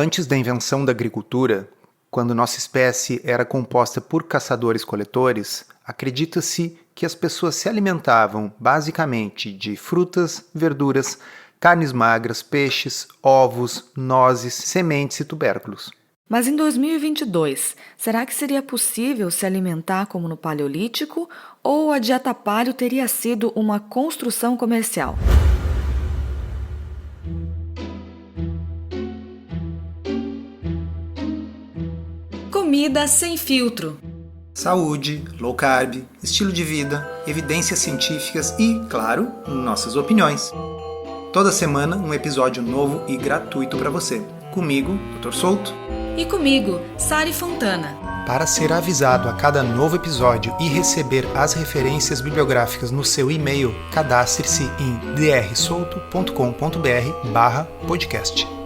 Antes da invenção da agricultura, quando nossa espécie era composta por caçadores-coletores, acredita-se que as pessoas se alimentavam basicamente de frutas, verduras, carnes magras, peixes, ovos, nozes, sementes e tubérculos. Mas em 2022, será que seria possível se alimentar como no Paleolítico ou a dieta paleo teria sido uma construção comercial? Comida sem filtro. Saúde, low carb, estilo de vida, evidências científicas e, claro, nossas opiniões. Toda semana um episódio novo e gratuito para você. Comigo, Dr. Souto. E comigo, Sari Fontana. Para ser avisado a cada novo episódio e receber as referências bibliográficas no seu e-mail, cadastre-se em drsolto.com.br/podcast.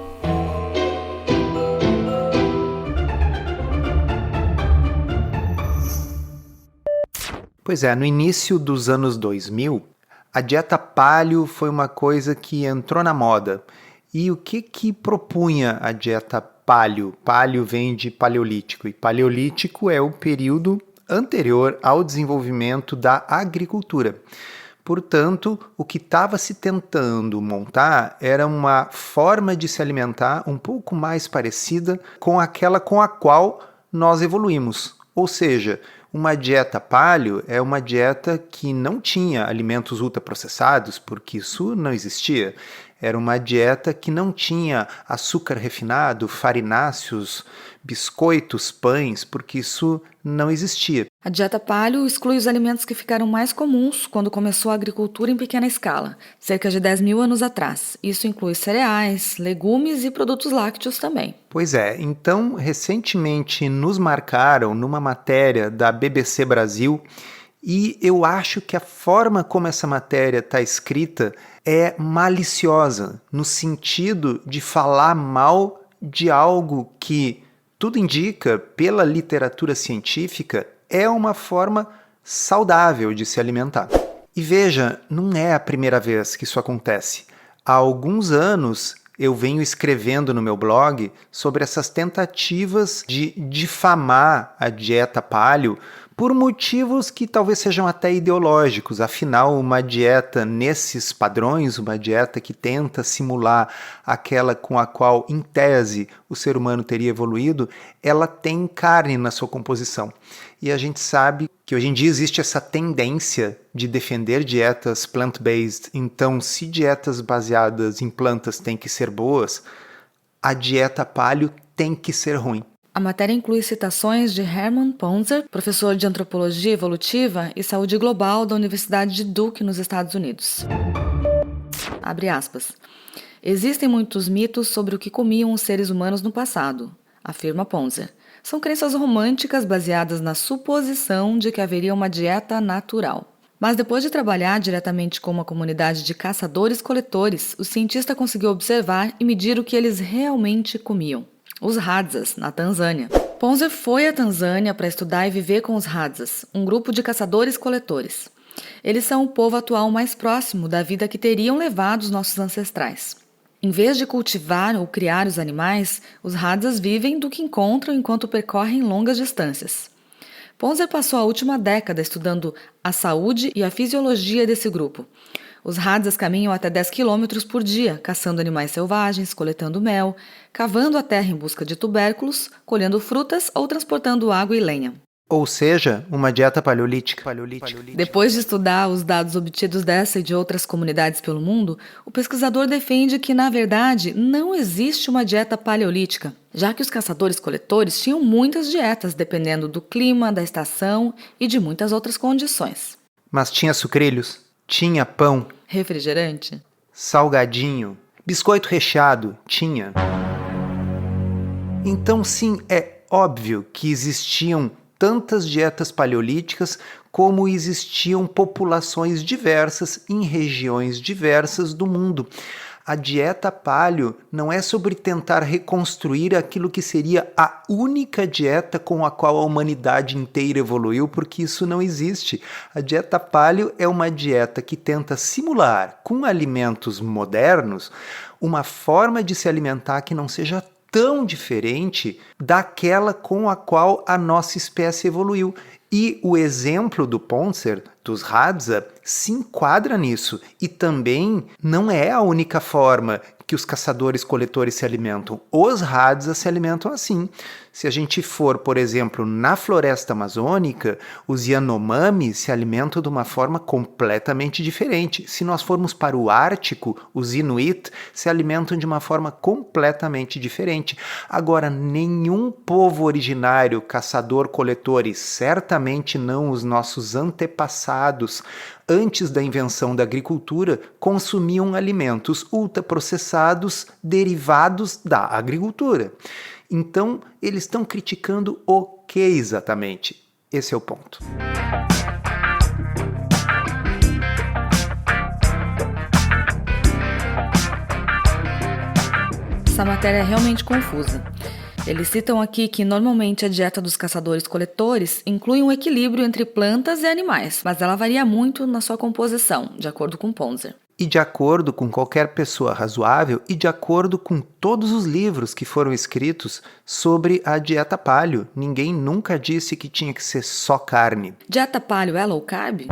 Pois é, no início dos anos 2000, a dieta paleo foi uma coisa que entrou na moda. E o que propunha a dieta paleo? Paleo vem de paleolítico, e paleolítico é o período anterior ao desenvolvimento da agricultura. Portanto, o que estava se tentando montar era uma forma de se alimentar um pouco mais parecida com aquela com a qual nós evoluímos. Ou seja, uma dieta paleo é uma dieta que não tinha alimentos ultraprocessados, porque isso não existia. Era uma dieta que não tinha açúcar refinado, farináceos, biscoitos, pães, porque isso não existia. A dieta paleo exclui os alimentos que ficaram mais comuns quando começou a agricultura em pequena escala, cerca de 10 mil anos atrás. Isso inclui cereais, legumes e produtos lácteos também. Pois é, então recentemente nos marcaram numa matéria da BBC Brasil e eu acho que a forma como essa matéria está escrita é maliciosa, no sentido de falar mal de algo que, tudo indica, pela literatura científica, é uma forma saudável de se alimentar. E veja, não é a primeira vez que isso acontece. Há alguns anos eu venho escrevendo no meu blog sobre essas tentativas de difamar a dieta paleo por motivos que talvez sejam até ideológicos. Afinal, uma dieta nesses padrões, uma dieta que tenta simular aquela com a qual, em tese, o ser humano teria evoluído, ela tem carne na sua composição. E a gente sabe que hoje em dia existe essa tendência de defender dietas plant-based. Então, se dietas baseadas em plantas têm que ser boas, a dieta paleo tem que ser ruim. A matéria inclui citações de Hermann Ponzer, professor de Antropologia Evolutiva e Saúde Global da Universidade de Duke, nos Estados Unidos. Abre aspas. Existem muitos mitos sobre o que comiam os seres humanos no passado, afirma Ponzer. São crenças românticas baseadas na suposição de que haveria uma dieta natural. Mas depois de trabalhar diretamente com uma comunidade de caçadores-coletores, o cientista conseguiu observar e medir o que eles realmente comiam. Os Hadzas, na Tanzânia. Ponzer foi à Tanzânia para estudar e viver com os Hadzas, um grupo de caçadores-coletores. Eles são o povo atual mais próximo da vida que teriam levado os nossos ancestrais. Em vez de cultivar ou criar os animais, os Hadzas vivem do que encontram enquanto percorrem longas distâncias. Ponzer passou a última década estudando a saúde e a fisiologia desse grupo. Os Hadzas caminham até 10 quilômetros por dia, caçando animais selvagens, coletando mel, cavando a terra em busca de tubérculos, colhendo frutas ou transportando água e lenha. Ou seja, uma dieta paleolítica. Depois de estudar os dados obtidos dessa e de outras comunidades pelo mundo, o pesquisador defende que, na verdade, não existe uma dieta paleolítica, já que os caçadores-coletores tinham muitas dietas dependendo do clima, da estação e de muitas outras condições. Mas tinha sucrilhos? Tinha pão? Refrigerante? Salgadinho? Biscoito recheado? Tinha. Então, sim, é óbvio que existiam tantas dietas paleolíticas como existiam populações diversas em regiões diversas do mundo. A dieta paleo não é sobre tentar reconstruir aquilo que seria a única dieta com a qual a humanidade inteira evoluiu, porque isso não existe. A dieta paleo é uma dieta que tenta simular, com alimentos modernos, uma forma de se alimentar que não seja tão diferente daquela com a qual a nossa espécie evoluiu. E o exemplo do Ponzer, dos Hadza, se enquadra nisso. E também não é a única forma que os caçadores-coletores se alimentam. Os Hadza se alimentam assim. Se a gente for, por exemplo, na floresta amazônica, os Yanomami se alimentam de uma forma completamente diferente. Se nós formos para o Ártico, os Inuit se alimentam de uma forma completamente diferente. Agora, nenhum povo originário caçador-coletor, e certamente não os nossos antepassados, antes da invenção da agricultura, consumiam alimentos ultraprocessados derivados da agricultura. Então, eles estão criticando o que exatamente? Esse é o ponto. Essa matéria é realmente confusa. Eles citam aqui que normalmente a dieta dos caçadores-coletores inclui um equilíbrio entre plantas e animais, mas ela varia muito na sua composição, de acordo com Ponzer. E de acordo com qualquer pessoa razoável e de acordo com todos os livros que foram escritos sobre a dieta paleo. Ninguém nunca disse que tinha que ser só carne. Dieta paleo é low carb?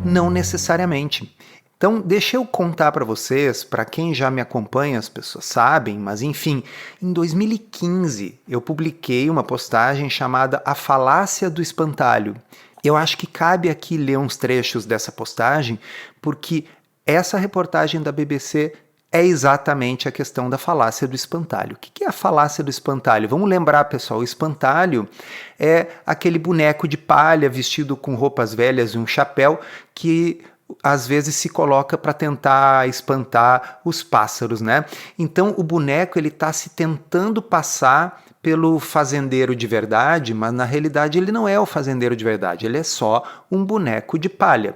Não necessariamente. Então, deixa eu contar para vocês, para quem já me acompanha, as pessoas sabem, mas enfim, em 2015 eu publiquei uma postagem chamada A Falácia do Espantalho. Eu acho que cabe aqui ler uns trechos dessa postagem, porque essa reportagem da BBC é exatamente a questão da falácia do espantalho. O que é a falácia do espantalho? Vamos lembrar, pessoal, o espantalho é aquele boneco de palha vestido com roupas velhas e um chapéu que às vezes se coloca para tentar espantar os pássaros, né? Então o boneco ele está se tentando passar pelo fazendeiro de verdade, mas na realidade ele não é o fazendeiro de verdade, ele é só um boneco de palha.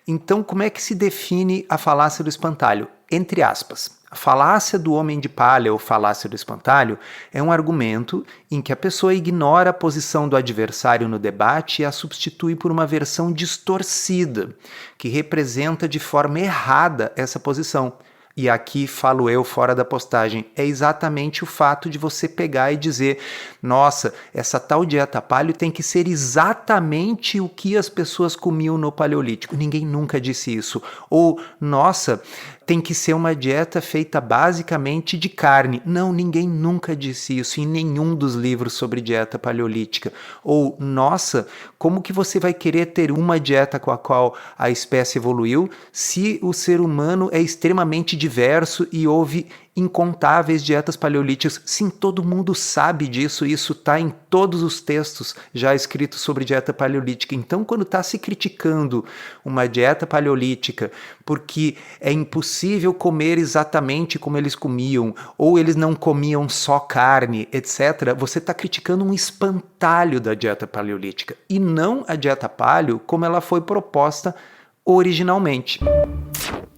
Então como é que se define a falácia do espantalho? Entre aspas, a falácia do homem de palha ou falácia do espantalho é um argumento em que a pessoa ignora a posição do adversário no debate e a substitui por uma versão distorcida, que representa de forma errada essa posição. E aqui falo eu fora da postagem, é exatamente o fato de você pegar e dizer: nossa, essa tal dieta paleo tem que ser exatamente o que as pessoas comiam no Paleolítico. Ninguém nunca disse isso. Ou, nossa, tem que ser uma dieta feita basicamente de carne. Não, ninguém nunca disse isso em nenhum dos livros sobre dieta paleolítica. Ou, nossa, como que você vai querer ter uma dieta com a qual a espécie evoluiu se o ser humano é extremamente diverso e houve incontáveis dietas paleolíticas? Sim, todo mundo sabe disso, isso está em todos os textos já escritos sobre dieta paleolítica. Então, quando está se criticando uma dieta paleolítica porque é impossível comer exatamente como eles comiam, ou eles não comiam só carne, etc., você está criticando um espantalho da dieta paleolítica, e não a dieta paleo como ela foi proposta originalmente.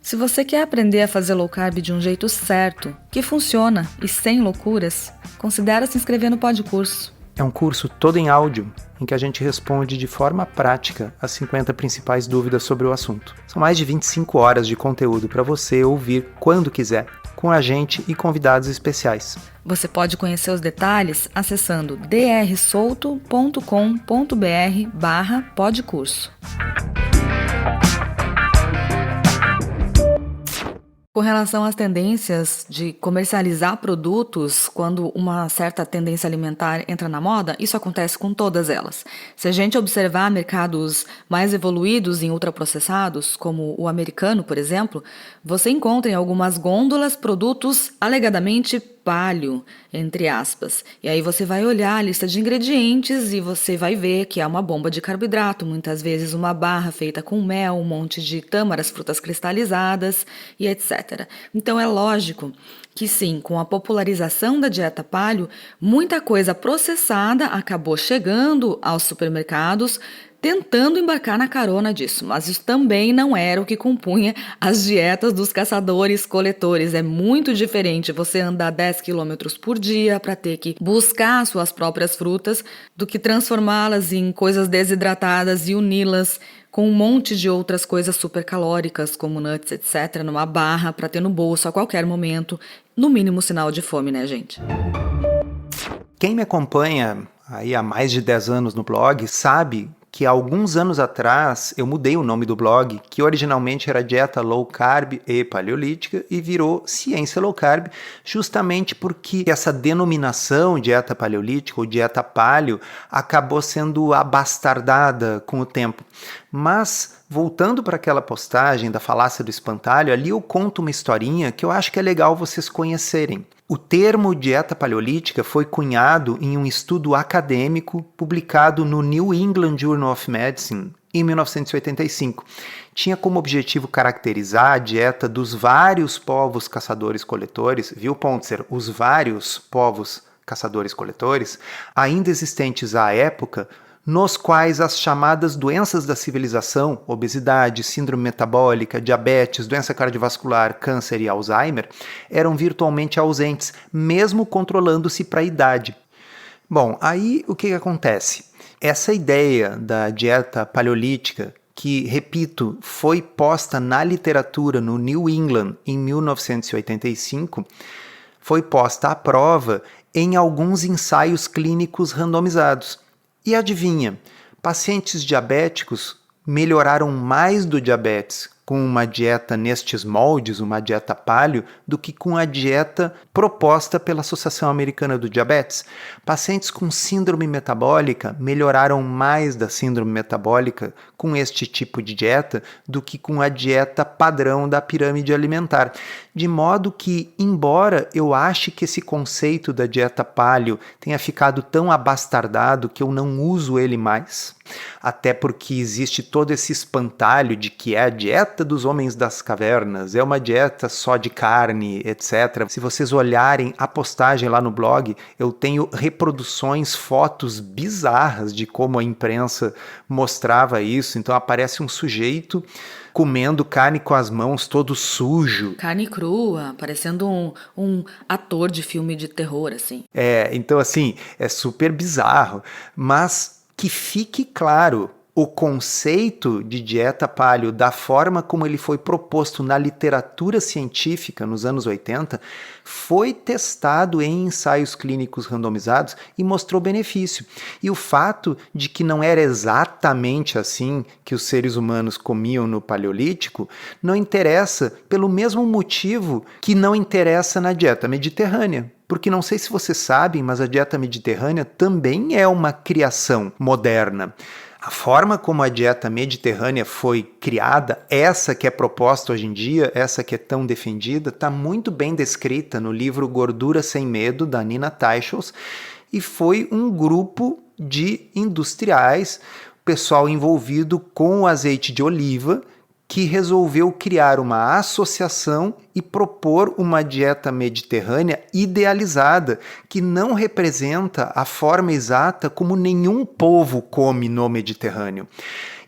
Se você quer aprender a fazer low carb de um jeito certo, que funciona e sem loucuras, considere se inscrever no Podcurso. É um curso todo em áudio, em que a gente responde de forma prática as 50 principais dúvidas sobre o assunto. São mais de 25 horas de conteúdo para você ouvir quando quiser, com a gente e convidados especiais. Você pode conhecer os detalhes acessando drsolto.com.br/podcurso. Com relação às tendências de comercializar produtos, quando uma certa tendência alimentar entra na moda, isso acontece com todas elas. Se a gente observar mercados mais evoluídos em ultraprocessados, como o americano, por exemplo, você encontra em algumas gôndolas produtos alegadamente paleo, entre aspas. E aí você vai olhar a lista de ingredientes e você vai ver que é uma bomba de carboidrato, muitas vezes uma barra feita com mel, um monte de tâmaras, frutas cristalizadas e etc. Então é lógico que sim, com a popularização da dieta paleo, muita coisa processada acabou chegando aos supermercados, tentando embarcar na carona disso, mas isso também não era o que compunha as dietas dos caçadores-coletores. É muito diferente você andar 10 quilômetros por dia para ter que buscar suas próprias frutas do que transformá-las em coisas desidratadas e uni-las com um monte de outras coisas super calóricas, como nuts, etc., numa barra para ter no bolso a qualquer momento, no mínimo sinal de fome, né, gente? Quem me acompanha aí há mais de 10 anos no blog sabe que há alguns anos atrás eu mudei o nome do blog, que originalmente era Dieta Low Carb e Paleolítica, e virou Ciência Low Carb, justamente porque essa denominação dieta paleolítica ou dieta paleo acabou sendo abastardada com o tempo. Mas, voltando para aquela postagem da falácia do espantalho, ali eu conto uma historinha que eu acho que é legal vocês conhecerem. O termo dieta paleolítica foi cunhado em um estudo acadêmico publicado no New England Journal of Medicine em 1985. Tinha como objetivo caracterizar a dieta dos vários povos caçadores-coletores, viu, Pontzer? Os vários povos caçadores-coletores, ainda existentes à época, nos quais as chamadas doenças da civilização, obesidade, síndrome metabólica, diabetes, doença cardiovascular, câncer e Alzheimer, eram virtualmente ausentes, mesmo controlando-se para a idade. Bom, aí o que acontece? Essa ideia da dieta paleolítica, que, repito, foi posta na literatura no New England em 1985, foi posta à prova em alguns ensaios clínicos randomizados. E adivinha, pacientes diabéticos melhoraram mais do diabetes com uma dieta nestes moldes, uma dieta paleo, do que com a dieta proposta pela Associação Americana do Diabetes. Pacientes com síndrome metabólica melhoraram mais da síndrome metabólica com este tipo de dieta do que com a dieta padrão da pirâmide alimentar. De modo que, embora eu ache que esse conceito da dieta paleo tenha ficado tão abastardado que eu não uso ele mais, até porque existe todo esse espantalho de que é a dieta dos homens das cavernas, é uma dieta só de carne, etc. Se vocês olharem a postagem lá no blog, eu tenho reproduções, fotos bizarras de como a imprensa mostrava isso. Então aparece um sujeito comendo carne com as mãos, todo sujo. Carne crua, parecendo um ator de filme de terror, assim. Então assim, é super bizarro, mas que fique claro, o conceito de dieta paleo, da forma como ele foi proposto na literatura científica nos anos 80, foi testado em ensaios clínicos randomizados e mostrou benefício. E o fato de que não era exatamente assim que os seres humanos comiam no Paleolítico não interessa pelo mesmo motivo que não interessa na dieta mediterrânea. Porque não sei se vocês sabem, mas a dieta mediterrânea também é uma criação moderna. A forma como a dieta mediterrânea foi criada, essa que é proposta hoje em dia, essa que é tão defendida, está muito bem descrita no livro Gordura Sem Medo, da Nina Teicholz, e foi um grupo de industriais, pessoal envolvido com o azeite de oliva, que resolveu criar uma associação e propor uma dieta mediterrânea idealizada, que não representa a forma exata como nenhum povo come no Mediterrâneo.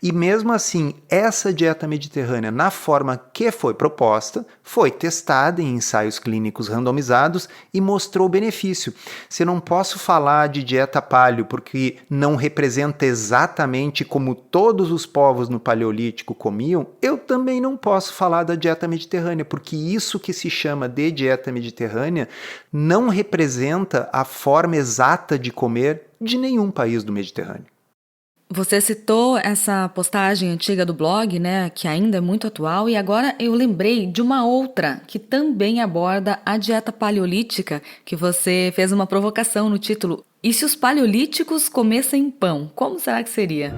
E mesmo assim, essa dieta mediterrânea, na forma que foi proposta, foi testada em ensaios clínicos randomizados e mostrou benefício. Se eu não posso falar de dieta paleo porque não representa exatamente como todos os povos no Paleolítico comiam, eu também não posso falar da dieta mediterrânea, porque isso que se chama de dieta mediterrânea não representa a forma exata de comer de nenhum país do Mediterrâneo. Você citou essa postagem antiga do blog, né, que ainda é muito atual, e agora eu lembrei de uma outra que também aborda a dieta paleolítica, que você fez uma provocação no título. E se os paleolíticos comessem pão, como será que seria?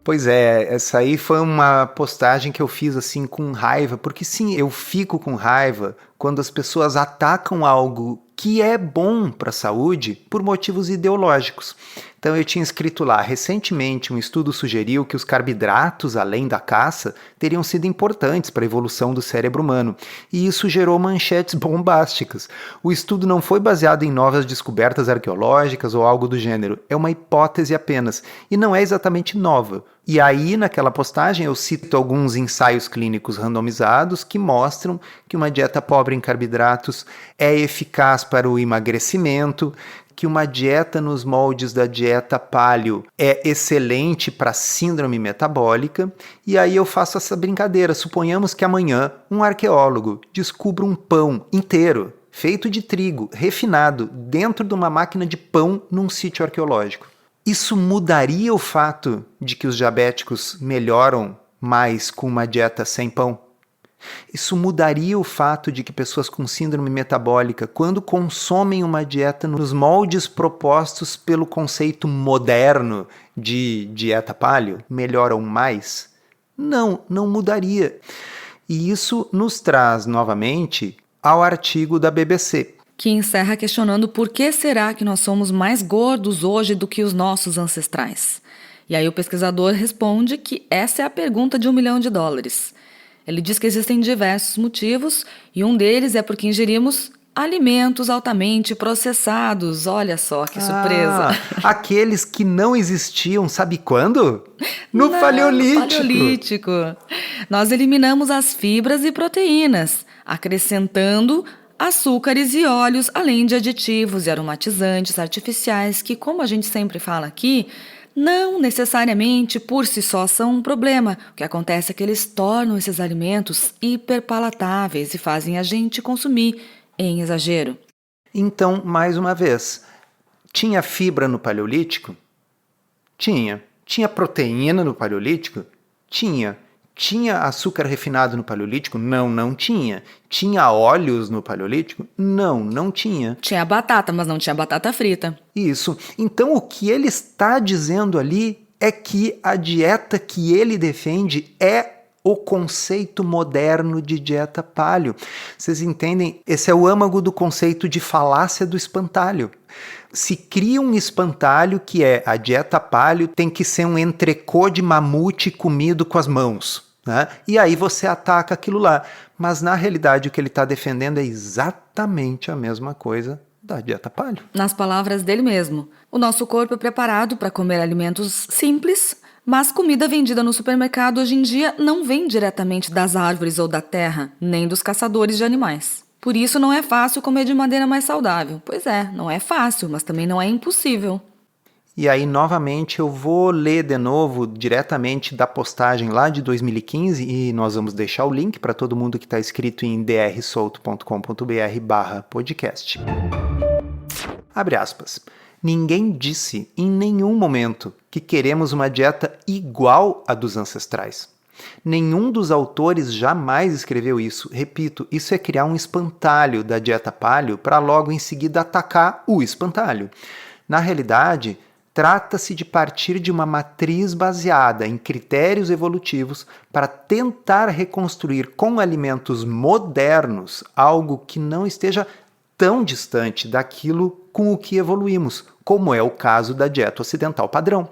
Pois é, essa aí foi uma postagem que eu fiz assim com raiva, porque sim, eu fico com raiva quando as pessoas atacam algo que é bom para a saúde por motivos ideológicos. Então eu tinha escrito lá, recentemente um estudo sugeriu que os carboidratos, além da caça, teriam sido importantes para a evolução do cérebro humano, e isso gerou manchetes bombásticas. O estudo não foi baseado em novas descobertas arqueológicas ou algo do gênero, é uma hipótese apenas, e não é exatamente nova. E aí, naquela postagem, eu cito alguns ensaios clínicos randomizados que mostram que uma dieta pobre em carboidratos é eficaz para o emagrecimento, que uma dieta nos moldes da dieta paleo é excelente para síndrome metabólica, e aí eu faço essa brincadeira. Suponhamos que amanhã um arqueólogo descubra um pão inteiro, feito de trigo, refinado, dentro de uma máquina de pão num sítio arqueológico. Isso mudaria o fato de que os diabéticos melhoram mais com uma dieta sem pão? Isso mudaria o fato de que pessoas com síndrome metabólica, quando consomem uma dieta nos moldes propostos pelo conceito moderno de dieta paleo, melhoram mais? Não mudaria. E isso nos traz novamente ao artigo da BBC, que encerra questionando por que será que nós somos mais gordos hoje do que os nossos ancestrais. E aí o pesquisador responde que essa é a pergunta de $1 milhão. Ele diz que existem diversos motivos e um deles é porque ingerimos alimentos altamente processados. Olha só que surpresa. Aqueles que não existiam, sabe quando? No Paleolítico. Nós eliminamos as fibras e proteínas, acrescentando açúcares e óleos, além de aditivos e aromatizantes artificiais que, como a gente sempre fala aqui, não necessariamente por si só são um problema. O que acontece é que eles tornam esses alimentos hiperpalatáveis e fazem a gente consumir em exagero. Então, mais uma vez, tinha fibra no Paleolítico? Tinha. Tinha proteína no Paleolítico? Tinha. Tinha açúcar refinado no Paleolítico? Não tinha. Tinha óleos no Paleolítico? Não tinha. Tinha batata, mas não tinha batata frita. Isso. Então, o que ele está dizendo ali é que a dieta que ele defende é o conceito moderno de dieta paleo. Vocês entendem? Esse é o âmago do conceito de falácia do espantalho. Se cria um espantalho que é a dieta paleo tem que ser um entrecô de mamute comido com as mãos, né? E aí você ataca aquilo lá. Mas na realidade o que ele está defendendo é exatamente a mesma coisa da dieta paleo. Nas palavras dele mesmo, o nosso corpo é preparado para comer alimentos simples, mas comida vendida no supermercado hoje em dia não vem diretamente das árvores ou da terra, nem dos caçadores de animais. Por isso não é fácil comer de maneira mais saudável. Pois é, não é fácil, mas também não é impossível. E aí, novamente, eu vou ler de novo diretamente da postagem lá de 2015 e nós vamos deixar o link para todo mundo que está inscrito em drsolto.com.br/podcast. Abre aspas. Ninguém disse em nenhum momento que queremos uma dieta igual à dos ancestrais. Nenhum dos autores jamais escreveu isso. Repito, isso é criar um espantalho da dieta paleo para logo em seguida atacar o espantalho. Na realidade, trata-se de partir de uma matriz baseada em critérios evolutivos para tentar reconstruir com alimentos modernos algo que não esteja tão distante daquilo com o que evoluímos, como é o caso da dieta ocidental padrão.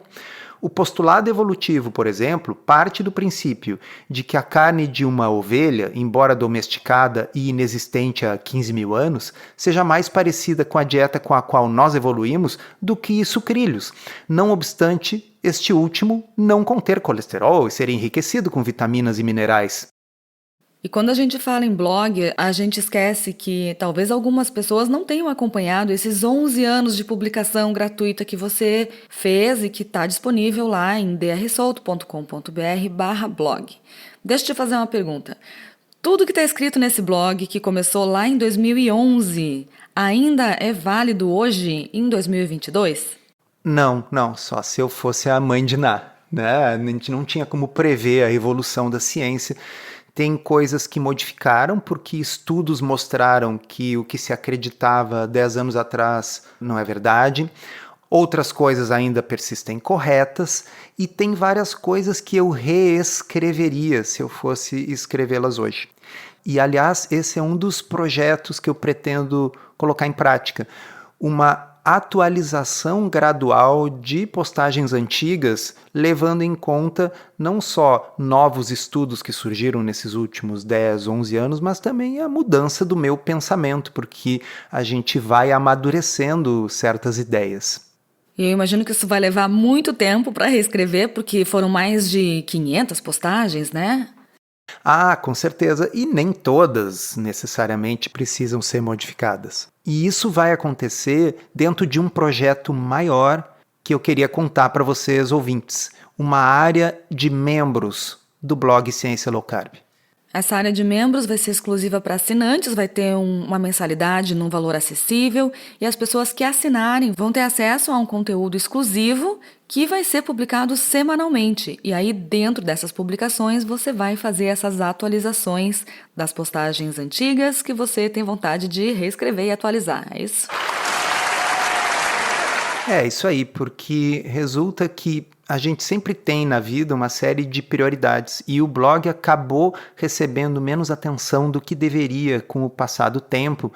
O postulado evolutivo, por exemplo, parte do princípio de que a carne de uma ovelha, embora domesticada e inexistente há 15 mil anos, seja mais parecida com a dieta com a qual nós evoluímos do que sucrilhos, não obstante este último não conter colesterol e ser enriquecido com vitaminas e minerais. E quando a gente fala em blog, a gente esquece que talvez algumas pessoas não tenham acompanhado esses 11 anos de publicação gratuita que você fez e que está disponível lá em drsolto.com.br/blog. Deixa eu te fazer uma pergunta. Tudo que está escrito nesse blog, que começou lá em 2011, ainda é válido hoje, em 2022? Não, só se eu fosse a mãe de Ná, né? A gente não tinha como prever a evolução da ciência. Tem coisas que modificaram porque estudos mostraram que o que se acreditava 10 anos atrás não é verdade. Outras coisas ainda persistem corretas e tem várias coisas que eu reescreveria se eu fosse escrevê-las hoje. E, aliás, esse é um dos projetos que eu pretendo colocar em prática. Uma atualização gradual de postagens antigas, levando em conta não só novos estudos que surgiram nesses últimos 10, 11 anos, mas também a mudança do meu pensamento, porque a gente vai amadurecendo certas ideias. E eu imagino que isso vai levar muito tempo para reescrever, porque foram mais de 500 postagens, né? Ah, com certeza. E nem todas necessariamente precisam ser modificadas. E isso vai acontecer dentro de um projeto maior que eu queria contar para vocês, ouvintes. Uma área de membros do blog Ciência Low Carb. Essa área de membros vai ser exclusiva para assinantes, vai ter uma mensalidade num valor acessível e as pessoas que assinarem vão ter acesso a um conteúdo exclusivo que vai ser publicado semanalmente. E aí, dentro dessas publicações, você vai fazer essas atualizações das postagens antigas que você tem vontade de reescrever e atualizar. É isso? É isso aí, porque resulta que a gente sempre tem na vida uma série de prioridades e o blog acabou recebendo menos atenção do que deveria com o passar do tempo,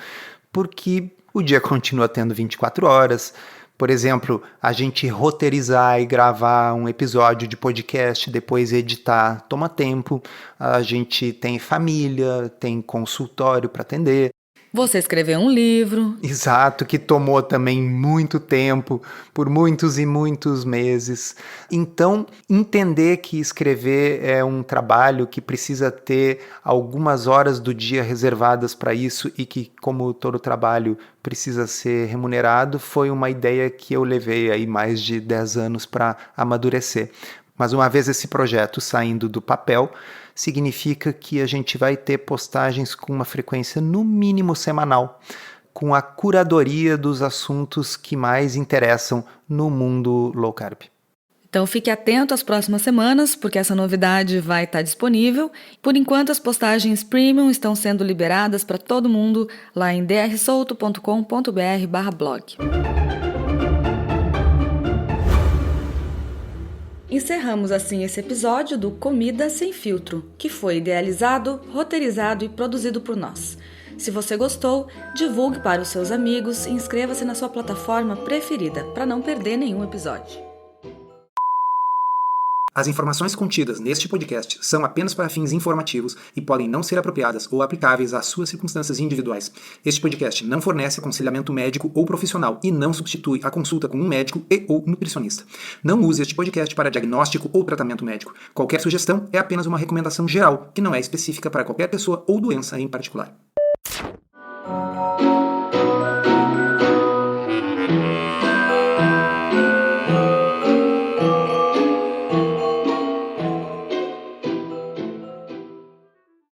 porque o dia continua tendo 24 horas. Por exemplo, a gente roteirizar e gravar um episódio de podcast, depois editar, toma tempo. A gente tem família, tem consultório para atender. Você escreveu um livro. Exato, que tomou também muito tempo, por muitos e muitos meses. Então, entender que escrever é um trabalho que precisa ter algumas horas do dia reservadas para isso e que, como todo trabalho, precisa ser remunerado, foi uma ideia que eu levei aí mais de 10 anos para amadurecer. Mas uma vez esse projeto saindo do papel, significa que a gente vai ter postagens com uma frequência no mínimo semanal, com a curadoria dos assuntos que mais interessam no mundo low carb. Então fique atento às próximas semanas, porque essa novidade vai estar disponível. Por enquanto, as postagens premium estão sendo liberadas para todo mundo lá em drsolto.com.br/blog. Encerramos assim esse episódio do Comida Sem Filtro, que foi idealizado, roteirizado e produzido por nós. Se você gostou, divulgue para os seus amigos e inscreva-se na sua plataforma preferida para não perder nenhum episódio. As informações contidas neste podcast são apenas para fins informativos e podem não ser apropriadas ou aplicáveis às suas circunstâncias individuais. Este podcast não fornece aconselhamento médico ou profissional e não substitui a consulta com um médico e/ou nutricionista. Não use este podcast para diagnóstico ou tratamento médico. Qualquer sugestão é apenas uma recomendação geral, que não é específica para qualquer pessoa ou doença em particular.